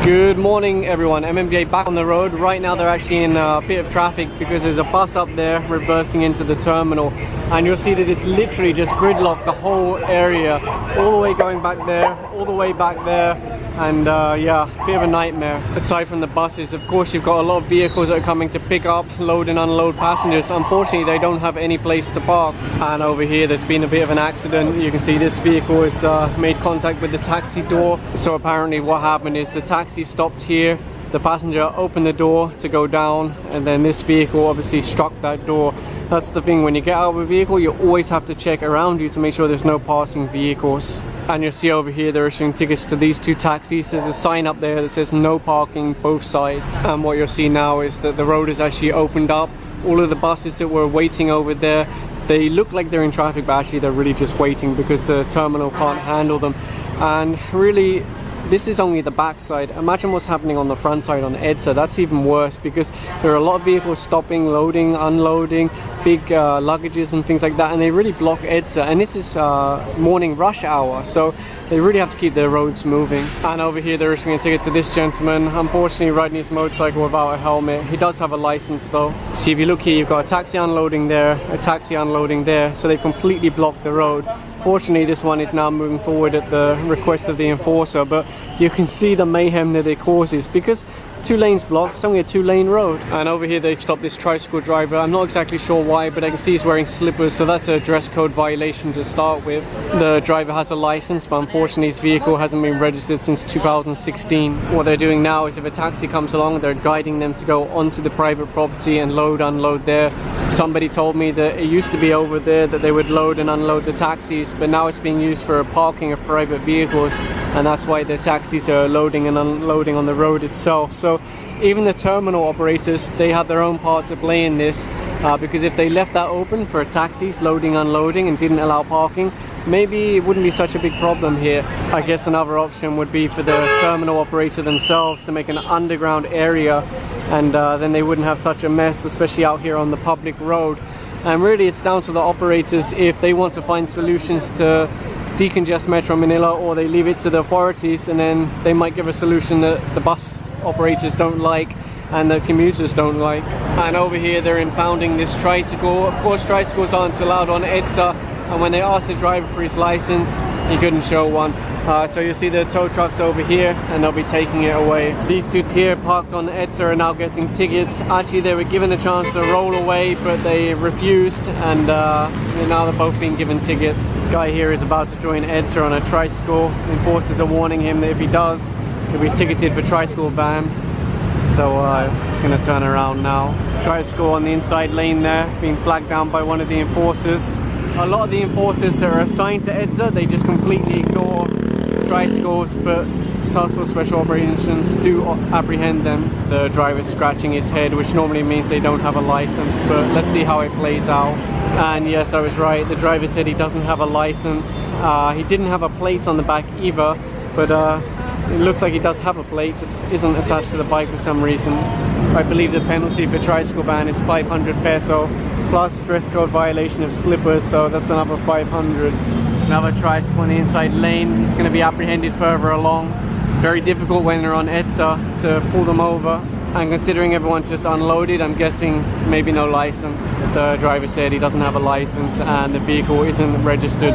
Good morning everyone, MMDA back on the road. Right now they're actually in a bit of traffic because there's a bus up there reversing into the terminal, and you'll see that it's literally just gridlocked the whole area, all the way going back there, all the way back there, and yeah, bit of a nightmare. Aside from the buses, of course, you've got a lot of vehicles that are coming to pick up, load and unload passengers. Unfortunately, they don't have any place to park. And over here there's been a bit of an accident. You can see this vehicle has made contact with the taxi door. So apparently what happened is the taxi stopped here, the passenger opened the door to go down, and then this vehicle obviously struck that door. That's the thing, when you get out of a vehicle you always have to check around you to make sure there's no passing vehicles. And you'll see over here they're issuing tickets to these two taxis. There's a sign up there that says no parking both sides, and what you'll see now is that the road is actually opened up. All of the buses that were waiting over there, they look like they're in traffic, but actually they're really just waiting because the terminal can't handle them. And really, this is only the back side. Imagine what's happening on the front side on EDSA. That's even worse because there are a lot of vehicles stopping, loading, unloading, big luggages and things like that, and they really block EDSA. And this is morning rush hour, so they really have to keep their roads moving. And over here they're issuing a ticket to this gentleman, unfortunately riding his motorcycle without a helmet. He does have a license though. See, if you look here, you've got a taxi unloading there, a taxi unloading there, so they've completely blocked the road. Fortunately, this one is now moving forward at the request of the enforcer, but you can see the mayhem that it causes because 2 lanes blocked. It's only a 2-lane road. And over here they've stopped this tricycle driver. I'm not exactly sure why, but I can see he's wearing slippers, so that's a dress code violation to start with. The driver has a license, but unfortunately his vehicle hasn't been registered since 2016. What they're doing now is if a taxi comes along, they're guiding them to go onto the private property and load, unload there. Somebody told me that it used to be over there that they would load and unload the taxis, but now it's being used for parking of private vehicles, and that's why the taxis are loading and unloading on the road itself. So even the terminal operators, they have their own part to play in this, because if they left that open for taxis loading, unloading, and didn't allow parking, maybe it wouldn't be such a big problem here. I guess another option would be for the terminal operator themselves to make an underground area, and then they wouldn't have such a mess, especially out here on the public road. And really it's down to the operators if they want to find solutions to decongest Metro Manila, or they leave it to the authorities, and then they might give a solution that the bus operators don't like and the commuters don't like. And over here they're impounding this tricycle. Of course, tricycles aren't allowed on EDSA, and when they asked the driver for his license, he couldn't show one. So you'll see the tow trucks over here, and they'll be taking it away. These two here parked on EDSA are now getting tickets. Actually, they were given a chance to roll away, but they refused, and now they're both being given tickets. This guy here is about to join EDSA on a tricycle. Enforcers are warning him that if he does, he'll be ticketed for tricycle ban. So it's going to turn around now. Tricycle on the inside lane there, being flagged down by one of the enforcers. A lot of the enforcers that are assigned to EDSA, they just completely ignore tricycles, but Task Force Special Operations do apprehend them. The driver's scratching his head, which normally means they don't have a license, but let's see how it plays out. And yes, I was right, the driver said he doesn't have a license. He didn't have a plate on the back either, but it looks like he does have a plate, just isn't attached to the bike for some reason. I believe the penalty for tricycle ban is 500 peso plus dress code violation of slippers, so that's another 500. There's another tricycle in the inside lane. He's going to be apprehended further along. It's very difficult when they're on EDSA to pull them over, and considering everyone's just unloaded, I'm guessing maybe no license. The driver said he doesn't have a license and the vehicle isn't registered,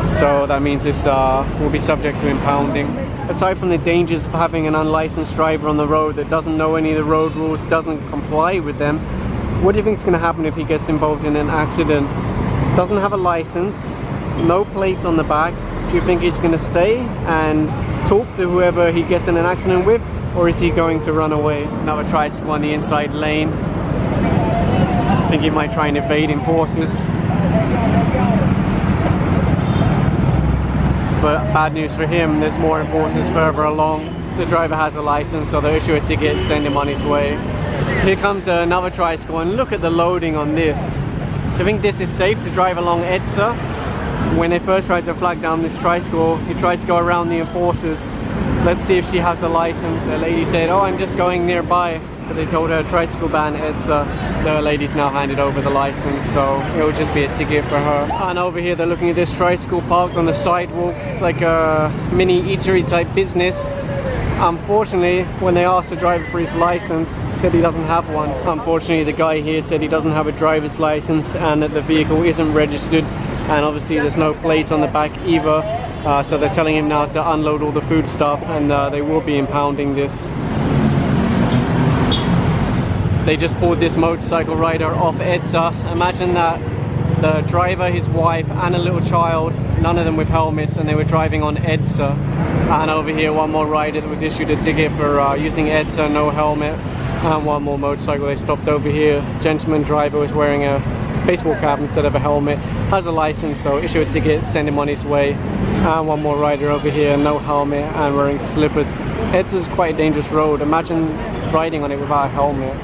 so that means this will be subject to impounding. Aside from the dangers of having an unlicensed driver on the road that doesn't know any of the road rules, doesn't comply with them, what do you think is going to happen if he gets involved in an accident? Doesn't have a license, no plate on the back. Do you think he's going to stay and talk to whoever he gets in an accident with, or is he going to run away? Another tricycle on the inside lane. I think he might try and evade enforcers. But bad news for him, there's more enforcers further along. The driver has a license, so they'll issue a ticket, send him on his way. Here comes another tricycle, and look at the loading on this. Do you think this is safe to drive along EDSA? When they first tried to flag down this tricycle, he tried to go around the enforcers. Let's see if she has a license. The lady said, oh, I'm just going nearby. But they told her tricycle ban EDSA. The lady's now handed over the license, so it will just be a ticket for her. And over here they're looking at this tricycle parked on the sidewalk. It's like a mini eatery type business. Unfortunately, when they asked the driver for his license, he said he doesn't have one. Unfortunately, the guy here said he doesn't have a driver's license and that the vehicle isn't registered, and obviously there's no plates on the back either. So they're telling him now to unload all the food stuff, and they will be impounding this. They just pulled this motorcycle rider off EDSA. Imagine that, the driver, his wife and a little child, none of them with helmets, and they were driving on EDSA. And over here one more rider that was issued a ticket for using EDSA, no helmet. And one more motorcycle they stopped over here. Gentleman driver was wearing a baseball cap instead of a helmet, has a license, so issue a ticket, send him on his way. And one more rider over here, no helmet and wearing slippers. EDSA is quite a dangerous road. Imagine riding on it without a helmet.